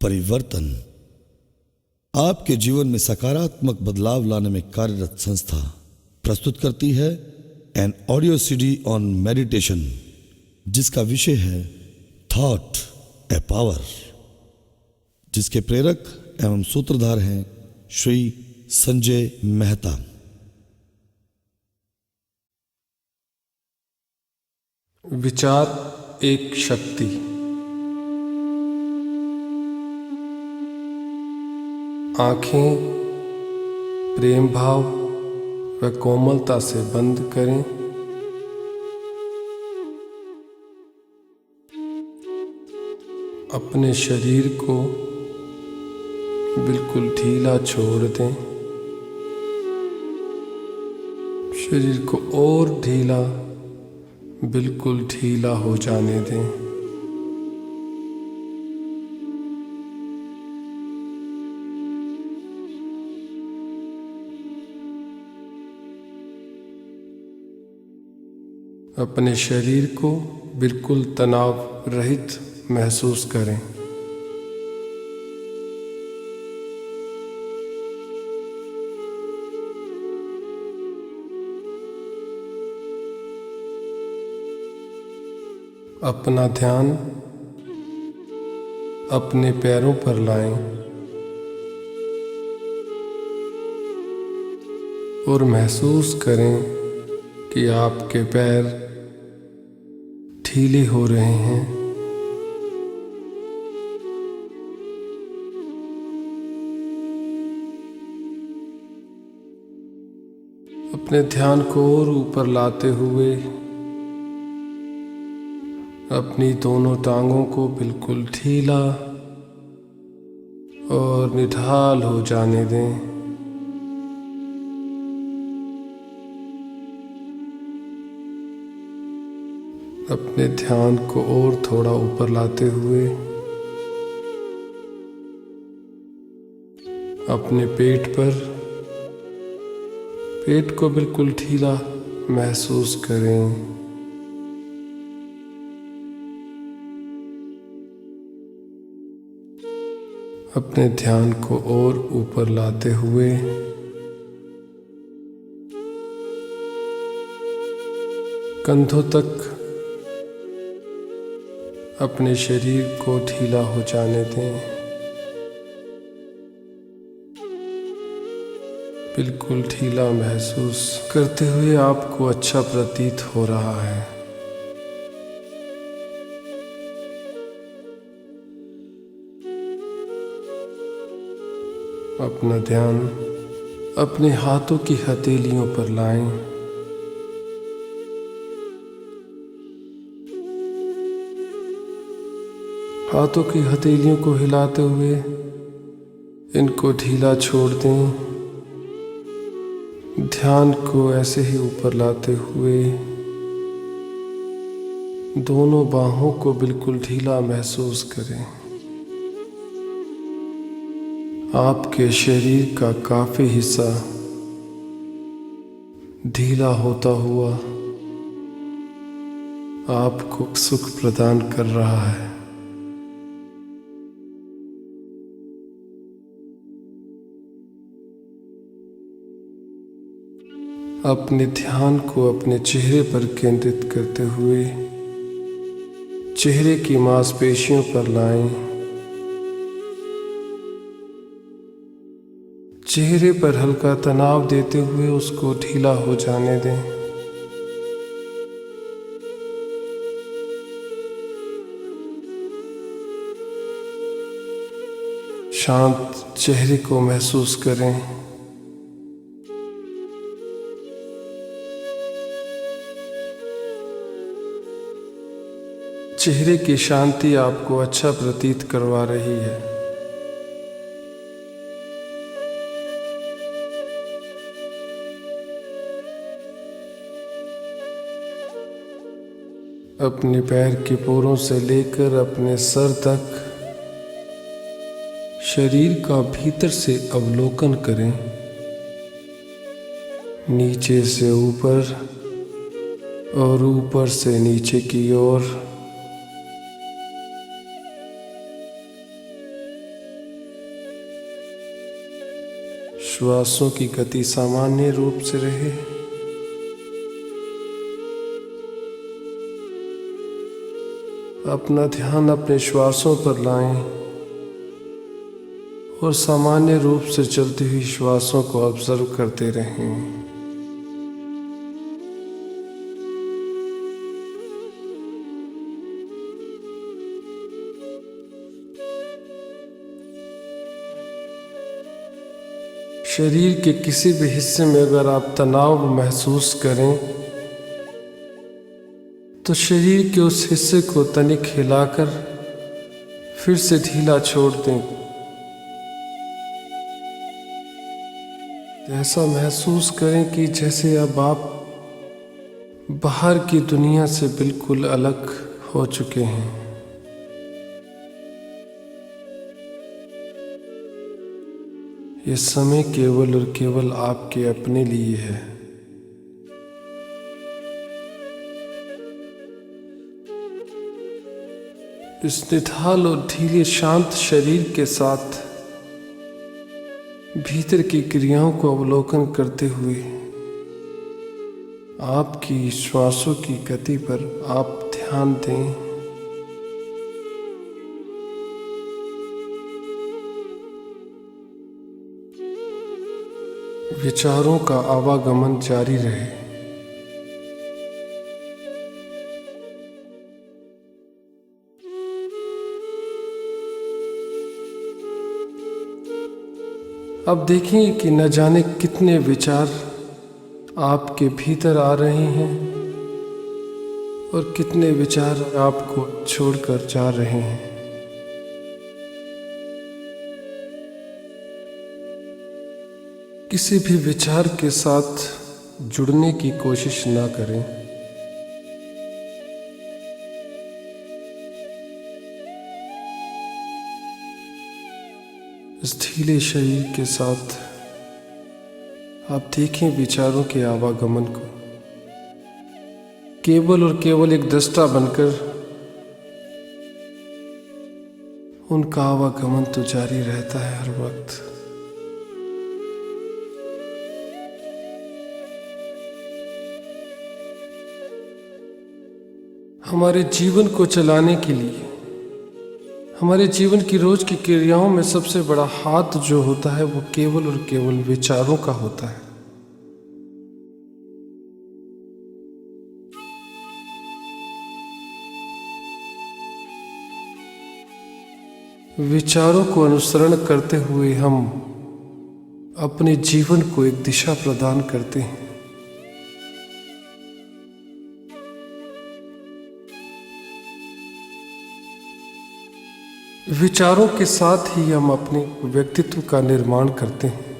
परिवर्तन आपके जीवन में सकारात्मक बदलाव लाने में कार्यरत संस्था प्रस्तुत करती है an audio CD on meditation, जिसका विषय है थॉट ए पावर, जिसके प्रेरक एवं सूत्रधार हैं श्री संजय मेहता। विचार एक शक्ति। आंखें प्रेम भाव व कोमलता से बंद करें। अपने शरीर को बिल्कुल ढीला छोड़ दें। शरीर को और ढीला, बिल्कुल ढीला हो जाने दें। अपने शरीर को बिल्कुल तनाव रहित महसूस करें। अपना ध्यान अपने पैरों पर लाएं और महसूस करें कि आपके पैर ढीले हो रहे हैं। अपने ध्यान को और ऊपर लाते हुए अपनी दोनों टांगों को बिल्कुल ढीला और निढाल हो जाने दें। अपने ध्यान को और थोड़ा ऊपर लाते हुए अपने पेट को बिल्कुल ढीला महसूस करें। अपने ध्यान को और ऊपर लाते हुए कंधों तक अपने शरीर को ढीला हो जाने दें। बिल्कुल ढीला महसूस करते हुए आपको अच्छा प्रतीत हो रहा है। अपना ध्यान अपने हाथों की हथेलियों पर लाएं। हाथों की हथेलियों को हिलाते हुए इनको ढीला छोड़ दें। ध्यान को ऐसे ही ऊपर लाते हुए दोनों बाहों को बिल्कुल ढीला महसूस करें। आपके शरीर का काफी हिस्सा ढीला होता हुआ आपको सुख प्रदान कर रहा है। अपने ध्यान को अपने चेहरे पर केंद्रित करते हुए चेहरे की मांसपेशियों पर लाएं। चेहरे पर हल्का तनाव देते हुए उसको ढीला हो जाने दें। शांत चेहरे को महसूस करें। चेहरे की शांति आपको अच्छा प्रतीत करवा रही है। अपने पैर के पोरों से लेकर अपने सर तक शरीर का भीतर से अवलोकन करें। नीचे से ऊपर और ऊपर से नीचे की ओर। श्वासों की गति सामान्य रूप से रहे। अपना ध्यान अपने श्वासों पर लाएं और सामान्य रूप से चलती हुई श्वासों को ऑब्जर्व करते रहें। शरीर के किसी भी हिस्से में अगर आप तनाव महसूस करें तो शरीर के उस हिस्से को तनिक हिलाकर फिर से ढीला छोड़ दें। ऐसा महसूस करें कि जैसे अब आप बाहर की दुनिया से बिल्कुल अलग हो चुके हैं। ये समय केवल और केवल आपके अपने लिए है। इस निढाल और ढीले शांत शरीर के साथ भीतर की क्रियाओं को अवलोकन करते हुए आपकी श्वासों की गति पर आप ध्यान दें। विचारों का आवागमन जारी रहे। अब देखेंगे कि न जाने कितने विचार आपके भीतर आ रहे हैं और कितने विचार आपको छोड़कर जा रहे हैं। किसी भी विचार के साथ जुड़ने की कोशिश ना करें। इस ढीले शरीर के साथ आप देखें विचारों के आवागमन को, केवल और केवल एक दृष्टा बनकर उनका आवागमन तो जारी रहता है हर वक्त। हमारे जीवन को चलाने के लिए हमारे जीवन की रोज की क्रियाओं में सबसे बड़ा हाथ जो होता है वो केवल और केवल विचारों का होता है। विचारों को अनुसरण करते हुए हम अपने जीवन को एक दिशा प्रदान करते हैं। विचारों के साथ ही हम अपने व्यक्तित्व का निर्माण करते हैं।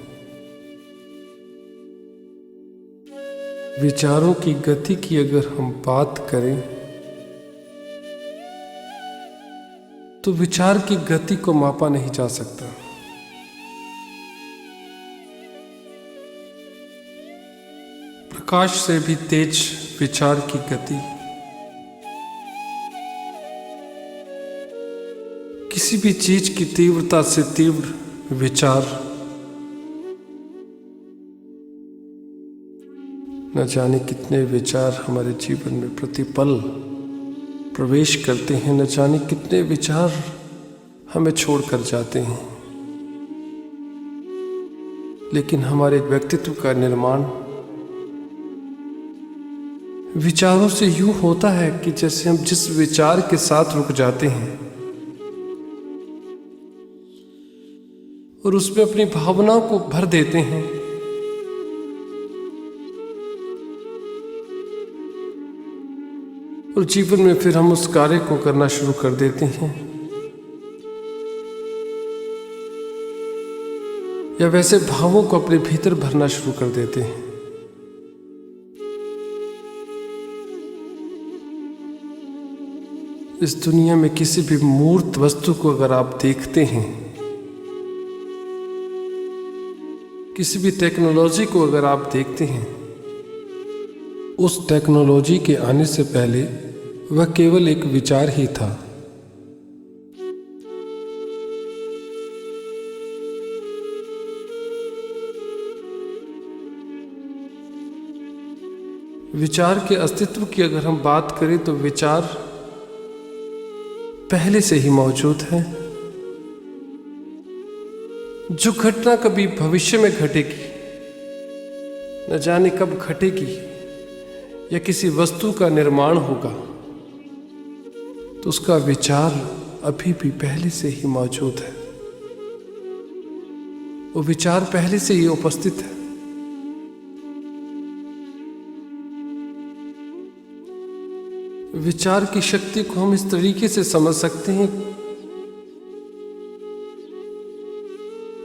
विचारों की गति की अगर हम बात करें तो विचार की गति को मापा नहीं जा सकता। प्रकाश से भी तेज विचार की गति, किसी भी चीज की तीव्रता से तीव्र विचार, न जाने कितने विचार हमारे जीवन में प्रतिपल प्रवेश करते हैं, न जाने कितने विचार हमें छोड़कर जाते हैं। लेकिन हमारे व्यक्तित्व का निर्माण विचारों से यूं होता है कि जैसे हम जिस विचार के साथ रुक जाते हैं और उसमें अपनी भावनाओं को भर देते हैं, और जीवन में फिर हम उस कार्य को करना शुरू कर देते हैं, या वैसे भावों को अपने भीतर भरना शुरू कर देते हैं। इस दुनिया में किसी भी मूर्त वस्तु को अगर आप देखते हैं, किसी भी टेक्नोलॉजी को अगर आप देखते हैं, उस टेक्नोलॉजी के आने से पहले वह केवल एक विचार ही था। विचार के अस्तित्व की अगर हम बात करें तो विचार पहले से ही मौजूद है। जो घटना कभी भविष्य में घटेगी, न जाने कब घटेगी, या किसी वस्तु का निर्माण होगा, तो उसका विचार अभी भी पहले से ही मौजूद है। वो विचार पहले से ही उपस्थित है। विचार की शक्ति को हम इस तरीके से समझ सकते हैं,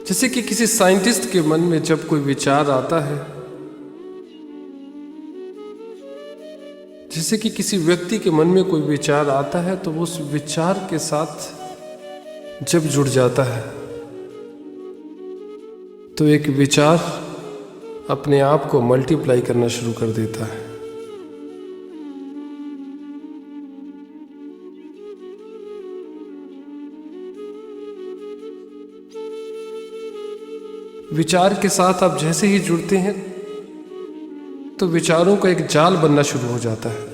जैसे कि किसी साइंटिस्ट के मन में जब कोई विचार आता है, जैसे कि किसी व्यक्ति के मन में कोई विचार आता है, तो वो उस विचार के साथ जब जुड़ जाता है तो एक विचार अपने आप को मल्टीप्लाई करना शुरू कर देता है। विचार के साथ आप जैसे ही जुड़ते हैं तो विचारों का एक जाल बनना शुरू हो जाता है।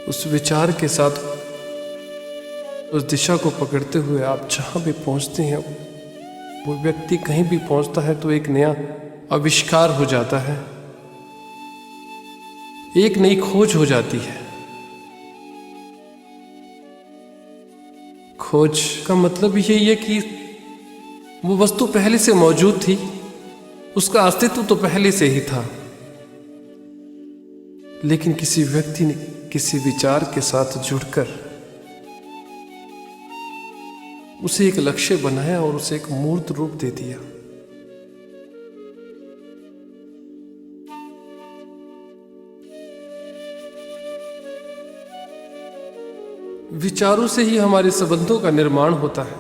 उस विचार के साथ उस दिशा को पकड़ते हुए आप जहां भी पहुंचते हैं, वो व्यक्ति कहीं भी पहुंचता है तो एक नया आविष्कार हो जाता है, एक नई खोज हो जाती है। खोज का मतलब यही है कि वो वस्तु पहले से मौजूद थी, उसका अस्तित्व तो पहले से ही था, लेकिन किसी व्यक्ति ने किसी विचार के साथ जुड़कर उसे एक लक्ष्य बनाया और उसे एक मूर्त रूप दे दिया। विचारों से ही हमारे संबंधों का निर्माण होता है।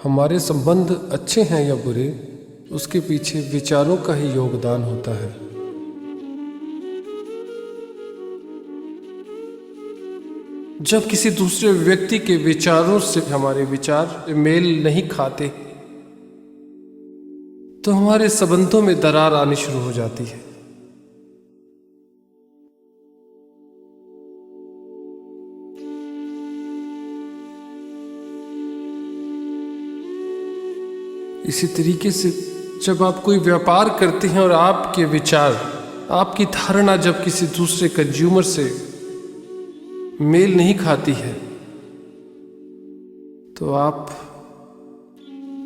हमारे संबंध अच्छे हैं या बुरे, उसके पीछे विचारों का ही योगदान होता है। जब किसी दूसरे व्यक्ति के विचारों से हमारे विचार मेल नहीं खाते, तो हमारे संबंधों में दरार आनी शुरू हो जाती है। इसी तरीके से जब आप कोई व्यापार करते हैं और आपके विचार, आपकी धारणा जब किसी दूसरे कंज्यूमर से मेल नहीं खाती है, तो आप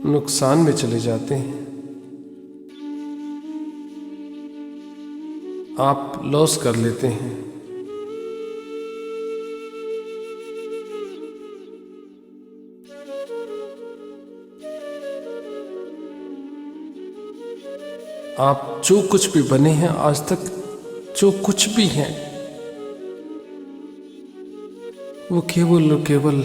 नुकसान में चले जाते हैं, आप लॉस कर लेते हैं। आप जो कुछ भी बने हैं आज तक, जो कुछ भी हैं, वो केवल और केवल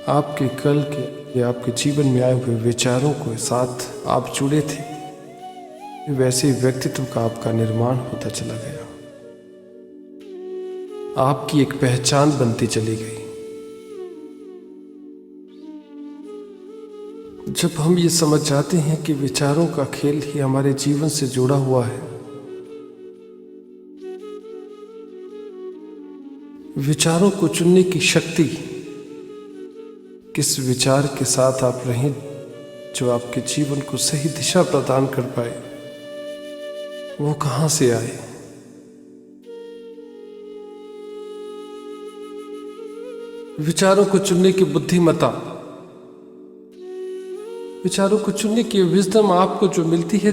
आपके कल के या आपके जीवन में आए हुए विचारों के साथ आप जुड़े थे। वैसे व्यक्तित्व का आपका निर्माण होता चला गया, आपकी एक पहचान बनती चली गई। जब हम ये समझ जाते हैं कि विचारों का खेल ही हमारे जीवन से जुड़ा हुआ है, विचारों को चुनने की शक्ति, किस विचार के साथ आप रहें जो आपके जीवन को सही दिशा प्रदान कर पाए, वो कहां से आए? विचारों को चुनने की बुद्धिमत्ता, विचारों को चुनने की विजडम आपको जो मिलती है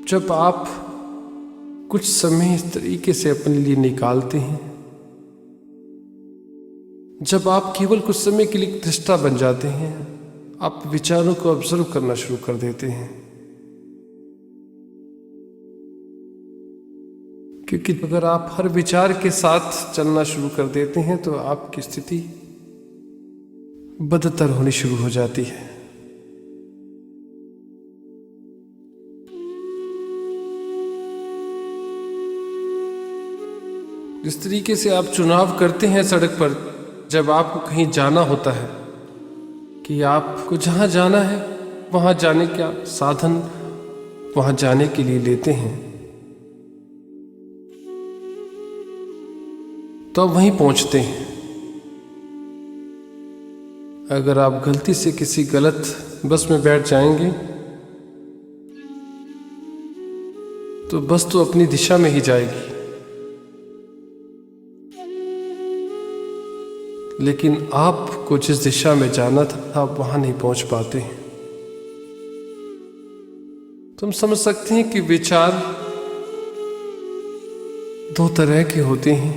जब आप कुछ समय इस तरीके से अपने लिए निकालते हैं, जब आप केवल कुछ समय के लिए दृष्टा बन जाते हैं, आप विचारों को ऑब्जर्व करना शुरू कर देते हैं। क्योंकि अगर आप हर विचार के साथ चलना शुरू कर देते हैं तो आपकी स्थिति बदतर होनी शुरू हो जाती है। जिस तरीके से आप चुनाव करते हैं सड़क पर, जब आपको कहीं जाना होता है कि आपको जहाँ जाना है वहाँ जाने का साधन वहाँ जाने के लिए लेते हैं तो आप वहीं पहुँचते हैं। अगर आप गलती से किसी गलत बस में बैठ जाएंगे तो बस तो अपनी दिशा में ही जाएगी, लेकिन आपको जिस दिशा में जाना था आप वहां नहीं पहुंच पाते हैं। तो हम समझ सकते हैं कि विचार दो तरह के होते हैं।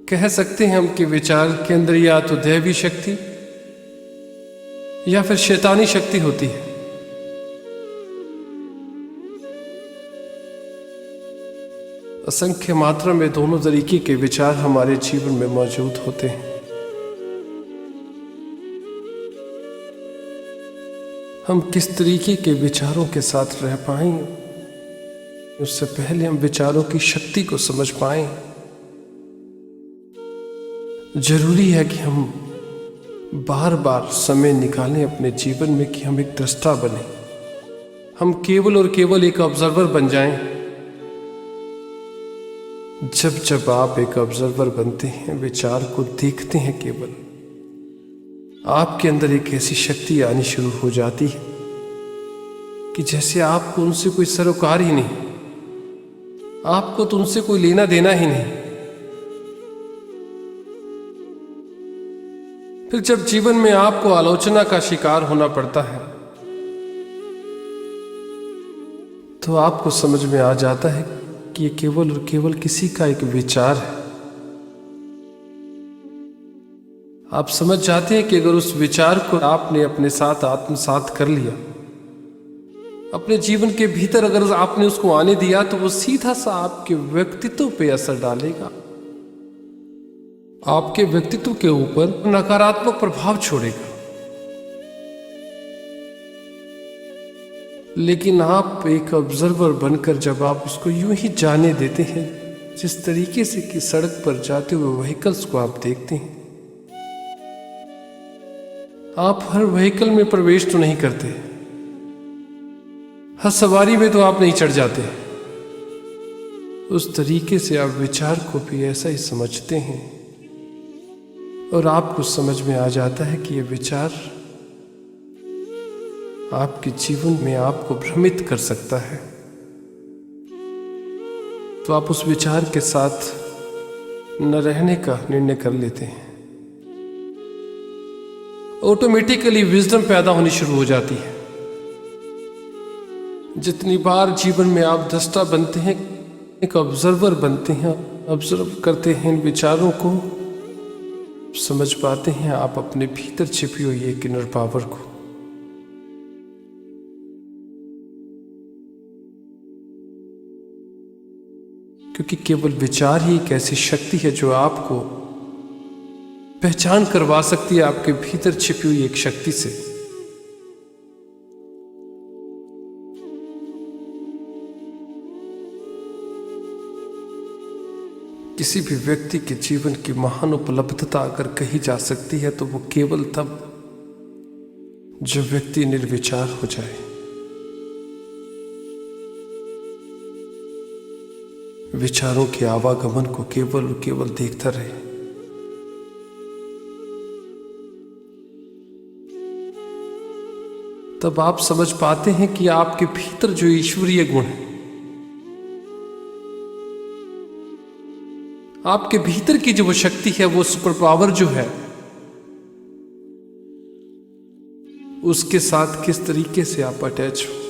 कह सकते हैं हम कि विचार के अंदर या तो दैवी शक्ति या फिर शैतानी शक्ति होती है। असंख्य मात्रा में दोनों तरीके के विचार हमारे जीवन में मौजूद होते हैं। हम किस तरीके के विचारों के साथ रह पाएं, उससे पहले हम विचारों की शक्ति को समझ पाएं। जरूरी है कि हम बार बार समय निकालें अपने जीवन में कि हम एक दृष्टा बने, हम केवल और केवल एक ऑब्जर्वर बन जाएं। जब जब आप एक ऑब्जर्वर बनते हैं, विचार को देखते हैं, केवल आपके अंदर एक ऐसी शक्ति आनी शुरू हो जाती है कि जैसे आपको उनसे कोई सरोकार ही नहीं, आपको तो उनसे कोई लेना देना ही नहीं। फिर जब जीवन में आपको आलोचना का शिकार होना पड़ता है तो आपको समझ में आ जाता है कि ये केवल और केवल किसी का एक विचार है। आप समझ जाते हैं कि अगर उस विचार को आपने अपने साथ आत्मसात कर लिया, अपने जीवन के भीतर अगर आपने उसको आने दिया, तो वो सीधा सा आपके व्यक्तित्व पे असर डालेगा, आपके व्यक्तित्व के ऊपर नकारात्मक प्रभाव छोड़ेगा। लेकिन आप एक ऑब्जर्वर बनकर जब आप उसको यूं ही जाने देते हैं, जिस तरीके से कि सड़क पर जाते हुए व्हीकल्स को आप देखते हैं, आप हर व्हीकल में प्रवेश तो नहीं करते, हर सवारी में तो आप नहीं चढ़ जाते। उस तरीके से आप विचार को भी ऐसा ही समझते हैं और आपको समझ में आ जाता है कि ये विचार आपके जीवन में आपको भ्रमित कर सकता है। तो आप उस विचार के साथ न रहने का निर्णय कर लेते हैं। ऑटोमेटिकली विजडम पैदा होनी शुरू हो जाती है। जितनी बार जीवन में आप दृष्टा बनते हैं, एक ऑब्जर्वर बनते हैं, ऑब्जर्व करते हैं इन विचारों को, समझ पाते हैं आप अपने भीतर छिपी हुई एक इनर पावर को। क्योंकि केवल विचार ही एक ऐसी शक्ति है जो आपको पहचान करवा सकती है आपके भीतर छिपी हुई एक शक्ति से। किसी भी व्यक्ति के जीवन की महान उपलब्धता अगर कही जा सकती है तो वो केवल तब जब व्यक्ति निर्विचार हो जाए, विचारों के आवागमन को केवल और केवल देखता रहे। तब आप समझ पाते हैं कि आपके भीतर जो ईश्वरीय गुण है, आपके भीतर की जो वो शक्ति है, वो सुपर पावर जो है, उसके साथ किस तरीके से आप अटैच हो,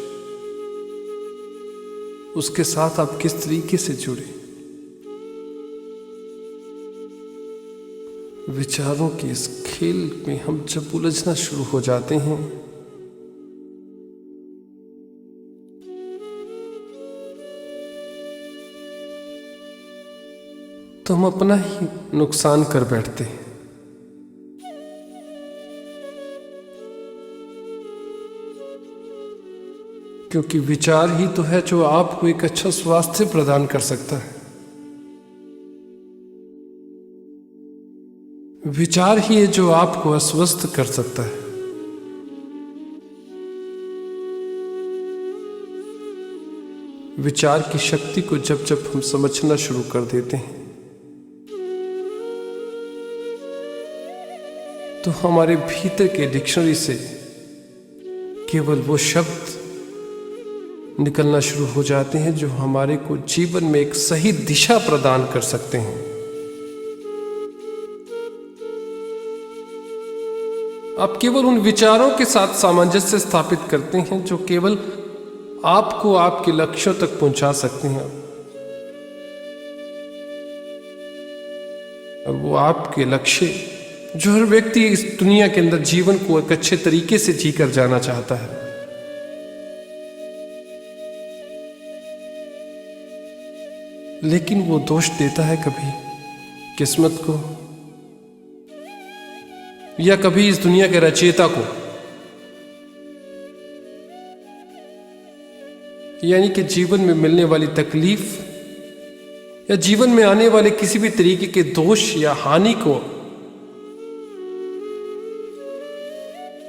उसके साथ आप किस तरीके से जुड़े। विचारों के इस खेल में हम जब उलझना शुरू हो जाते हैं तो हम अपना ही नुकसान कर बैठते हैं। क्योंकि विचार ही तो है जो आपको एक अच्छा स्वास्थ्य प्रदान कर सकता है। विचार ही है जो आपको अस्वस्थ कर सकता है। विचार की शक्ति को जब जब हम समझना शुरू कर देते हैं तो हमारे भीतर के डिक्शनरी से केवल वो शब्द निकलना शुरू हो जाते हैं जो हमारे को जीवन में एक सही दिशा प्रदान कर सकते हैं। आप केवल उन विचारों के साथ सामंजस्य स्थापित करते हैं जो केवल आपको आपके लक्ष्यों तक पहुंचा सकते हैं, और वो आपके लक्ष्य जो हर व्यक्ति इस दुनिया के अंदर जीवन को एक अच्छे तरीके से जीकर जाना चाहता है। लेकिन वो दोष देता है कभी किस्मत को या कभी इस दुनिया के रचयिता को, यानी कि जीवन में मिलने वाली तकलीफ या जीवन में आने वाले किसी भी तरीके के दोष या हानि को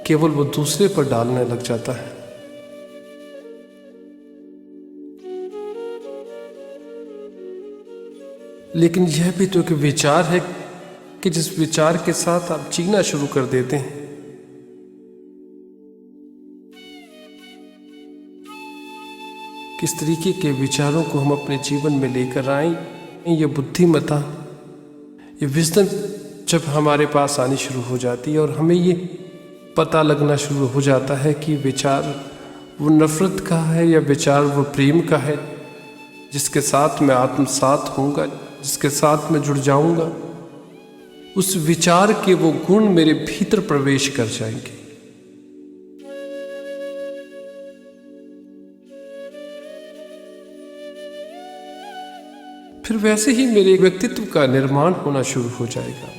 केवल वो दूसरे पर डालने लग जाता है। लेकिन यह भी तो एक विचार है कि जिस विचार के साथ आप जीना शुरू कर देते हैं किस तरीके के विचारों को हम अपने जीवन में लेकर आए, ये बुद्धिमत्ता, ये विजडम जब हमारे पास आनी शुरू हो जाती है और हमें ये पता लगना शुरू हो जाता है कि विचार वो नफरत का है या विचार वो प्रेम का है, जिसके साथ मैं आत्मसात होऊंगा, जिसके साथ मैं जुड़ जाऊंगा, उस विचार के वो गुण मेरे भीतर प्रवेश कर जाएंगे। फिर वैसे ही मेरे व्यक्तित्व का निर्माण होना शुरू हो जाएगा।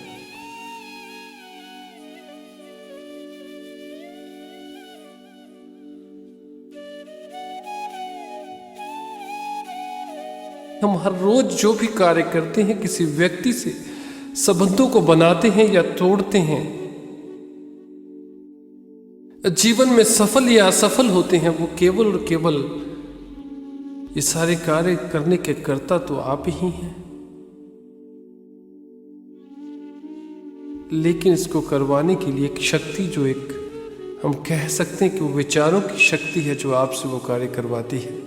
हम हर रोज जो भी कार्य करते हैं, किसी व्यक्ति से संबंधों को बनाते हैं या तोड़ते हैं, जीवन में सफल या असफल होते हैं, वो केवल और केवल ये सारे कार्य करने के कर्ता तो आप ही हैं। लेकिन इसको करवाने के लिए एक शक्ति, जो एक हम कह सकते हैं कि वो विचारों की शक्ति है जो आपसे वो कार्य करवाती है।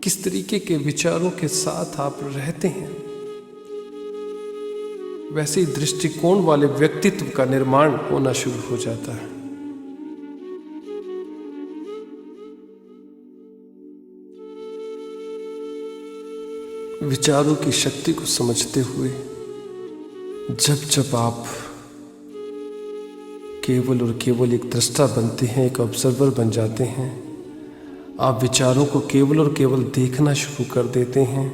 किस तरीके के विचारों के साथ आप रहते हैं, वैसे ही दृष्टिकोण वाले व्यक्तित्व का निर्माण होना शुरू हो जाता है। विचारों की शक्ति को समझते हुए जब जब आप केवल और केवल एक दृष्टा बनते हैं, एक ऑब्जर्वर बन जाते हैं, आप विचारों को केवल और केवल देखना शुरू कर देते हैं,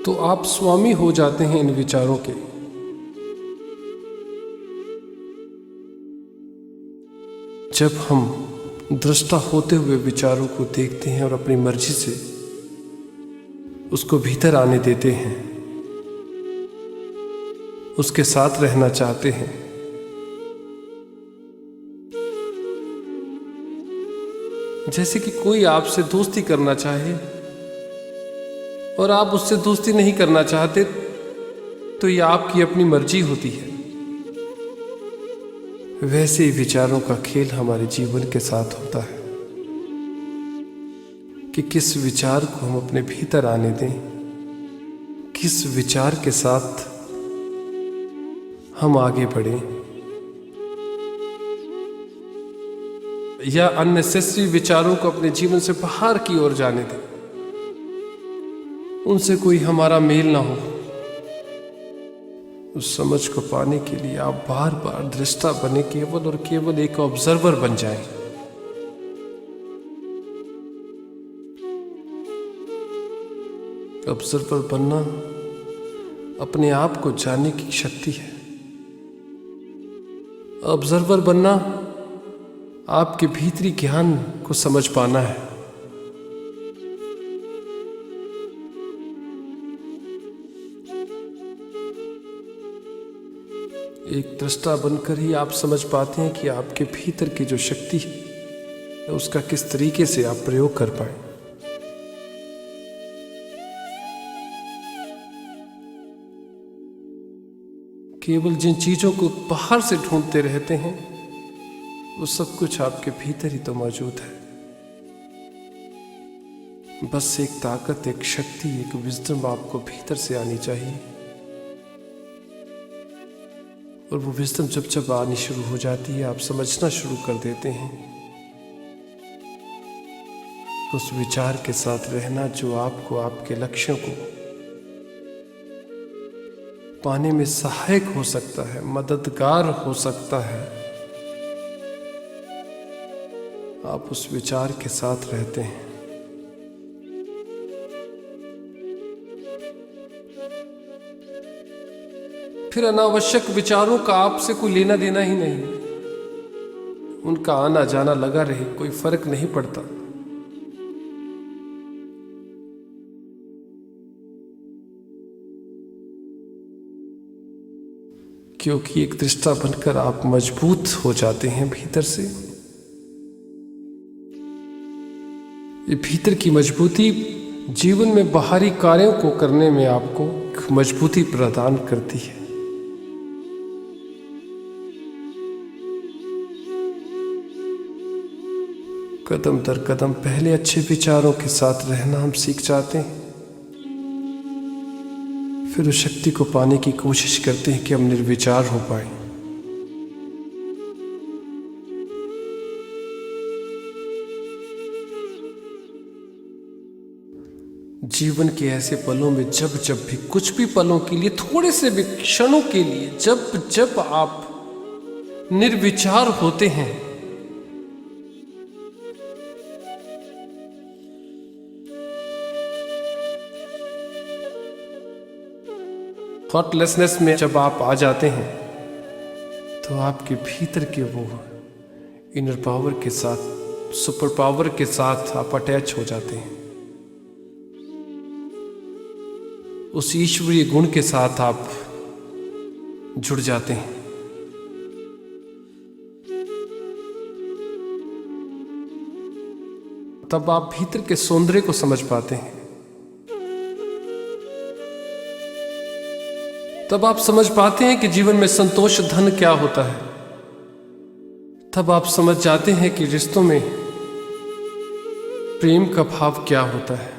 तो आप स्वामी हो जाते हैं इन विचारों के। जब हम दृष्टा होते हुए विचारों को देखते हैं और अपनी मर्जी से उसको भीतर आने देते हैं, उसके साथ रहना चाहते हैं, जैसे कि कोई आपसे दोस्ती करना चाहे और आप उससे दोस्ती नहीं करना चाहते, तो ये आपकी अपनी मर्जी होती है। वैसे ही विचारों का खेल हमारे जीवन के साथ होता है कि किस विचार को हम अपने भीतर आने दें, किस विचार के साथ हम आगे बढ़ें, या अननेसेसरी विचारों को अपने जीवन से बाहर की ओर जाने दें, उनसे कोई हमारा मेल ना हो। उस समझ को पाने के लिए आप बार बार दृष्टा बने, केवल और केवल एक ऑब्जर्वर बन जाएं। ऑब्जर्वर बनना अपने आप को जानने की शक्ति है। ऑब्जर्वर बनना आपके भीतरी ज्ञान को समझ पाना है। एक दृष्टा बनकर ही आप समझ पाते हैं कि आपके भीतर की जो शक्ति है उसका किस तरीके से आप प्रयोग कर पाए। केवल जिन चीजों को बाहर से ढूंढते रहते हैं वो सब कुछ आपके भीतर ही तो मौजूद है। बस एक ताकत, एक शक्ति, एक विजडम आपको भीतर से आनी चाहिए। और वो विजडम जब जब आनी शुरू हो जाती है, आप समझना शुरू कर देते हैं उस विचार के साथ रहना जो आपको आपके लक्ष्यों को पाने में सहायक हो सकता है, मददगार हो सकता है। आप उस विचार के साथ रहते हैं। फिर अनावश्यक विचारों का आपसे कोई लेना देना ही नहीं। उनका आना जाना लगा रहे, कोई फर्क नहीं पड़ता। क्योंकि एक दृष्टा बनकर आप मजबूत हो जाते हैं भीतर से। ये भीतर की मजबूती जीवन में बाहरी कार्यों को करने में आपको मजबूती प्रदान करती है। कदम दर कदम पहले अच्छे विचारों के साथ रहना हम सीख जाते हैं, फिर उस शक्ति को पाने की कोशिश करते हैं कि हम निर्विचार हो पाए। जीवन के ऐसे पलों में जब जब भी, कुछ भी पलों के लिए, थोड़े से भी क्षणों के लिए जब जब आप निर्विचार होते हैं, थॉटलेसनेस में जब आप आ जाते हैं, तो आपके भीतर के वो इनर पावर के साथ, सुपर पावर के साथ आप अटैच हो जाते हैं। उस ईश्वरीय गुण के साथ आप जुड़ जाते हैं। तब आप भीतर के सौंदर्य को समझ पाते हैं। तब आप समझ पाते हैं कि जीवन में संतोष धन क्या होता है। तब आप समझ जाते हैं कि रिश्तों में प्रेम का भाव क्या होता है।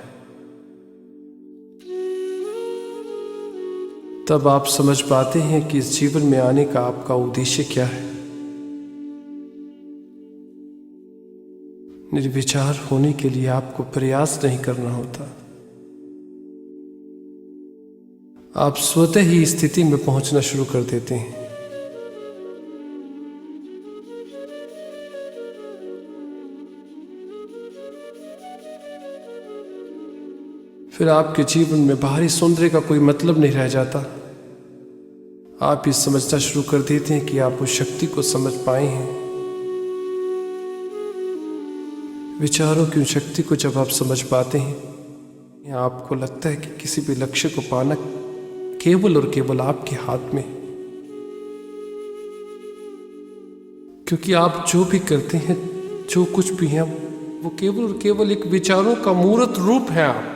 तब आप समझ पाते हैं कि इस जीवन में आने का आपका उद्देश्य क्या है। निर्विचार होने के लिए आपको प्रयास नहीं करना होता। आप स्वतः ही इस स्थिति में पहुंचना शुरू कर देते हैं। फिर आपके जीवन में बाहरी सौंदर्य का कोई मतलब नहीं रह जाता। आप ये समझना शुरू कर देते हैं कि आप उस शक्ति को समझ पाए हैं। विचारों की उन शक्ति को जब आप समझ पाते हैं, आपको लगता है कि किसी भी लक्ष्य को पाना केवल और केवल आपके हाथ में, क्योंकि आप जो भी करते हैं, जो कुछ भी है, वो केवल और केवल एक विचारों का मूर्त रूप है। आप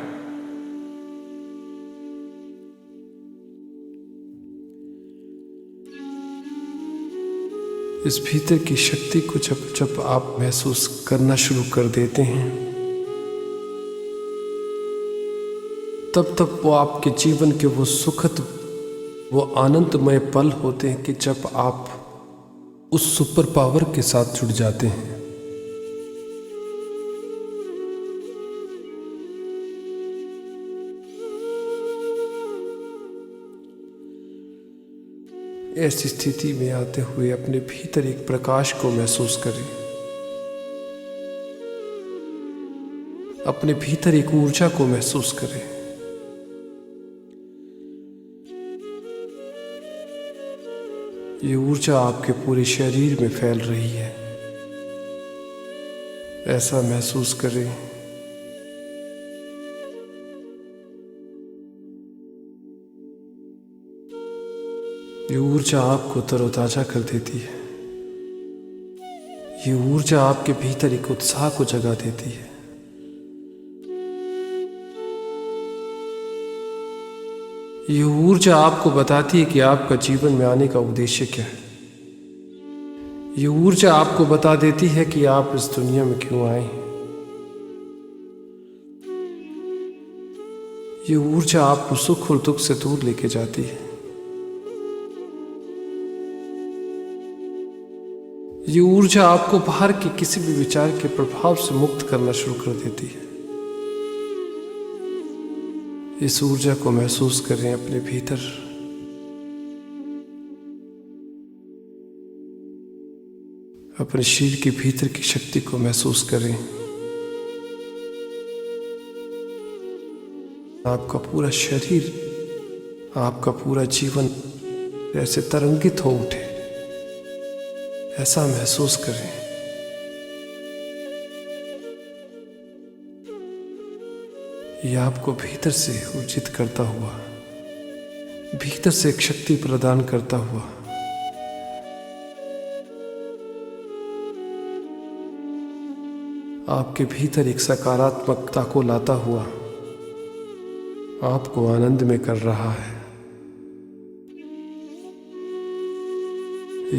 इस भीतर की शक्ति को जब जब आप महसूस करना शुरू कर देते हैं, तब तब वो आपके जीवन के वो सुखद, वो आनंदमय पल होते हैं कि जब आप उस सुपर पावर के साथ जुड़ जाते हैं। ऐसी स्थिति में आते हुए अपने भीतर एक प्रकाश को महसूस करें। अपने भीतर एक ऊर्जा को महसूस करें। ये ऊर्जा आपके पूरे शरीर में फैल रही है। ऐसा महसूस करें। ये ऊर्जा आपको तरोताजा कर देती है। ये ऊर्जा आपके भीतर एक उत्साह को जगा देती है। ये ऊर्जा आपको बताती है कि आपका जीवन में आने का उद्देश्य क्या है। ये ऊर्जा आपको बता देती है कि आप इस दुनिया में क्यों आए हैं। ये ऊर्जा आपको सुख और दुख से दूर लेके जाती है। ये ऊर्जा आपको बाहर के किसी भी विचार के प्रभाव से मुक्त करना शुरू कर देती है। इस ऊर्जा को महसूस करें अपने भीतर। अपने शरीर के भीतर की शक्ति को महसूस करें। आपका पूरा शरीर, आपका पूरा जीवन ऐसे तरंगित हो उठे, ऐसा महसूस करें। यह आपको भीतर से ऊर्जित करता हुआ, भीतर से एक शक्ति प्रदान करता हुआ आपके भीतर एक सकारात्मकता को लाता हुआ आपको आनंद में कर रहा है।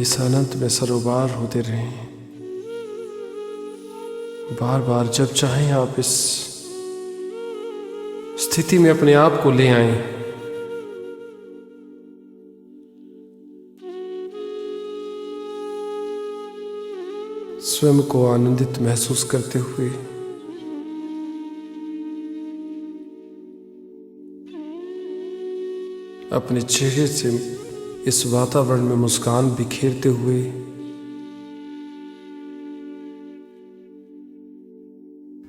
इस आनंद में सरोबार होते रहें। बार बार जब चाहें आप इस स्थिति में अपने आप को ले आएं। स्वयं को आनंदित महसूस करते हुए अपने चेहरे से इस वातावरण में मुस्कान बिखेरते हुए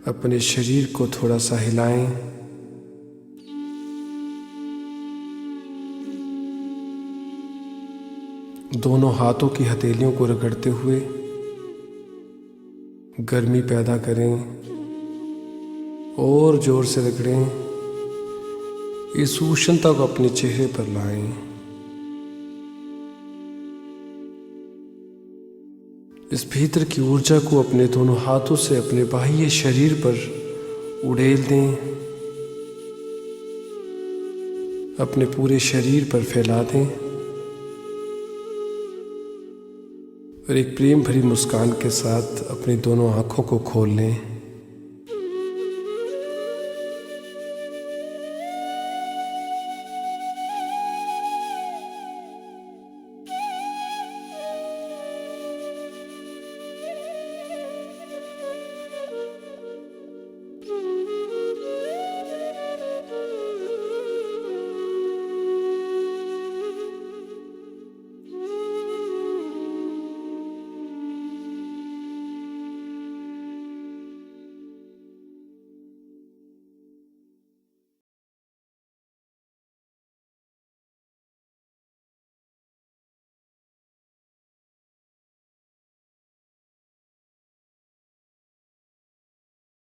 अपने शरीर को थोड़ा सा हिलाएं। दोनों हाथों की हथेलियों को रगड़ते हुए गर्मी पैदा करें और जोर से रगड़ें। इस उष्णता को अपने चेहरे पर लाएं। इस भीतर की ऊर्जा को अपने दोनों हाथों से अपने बाह्य शरीर पर उड़ेल दें। अपने पूरे शरीर पर फैला दें और एक प्रेम भरी मुस्कान के साथ अपनी दोनों आंखों को खोल लें।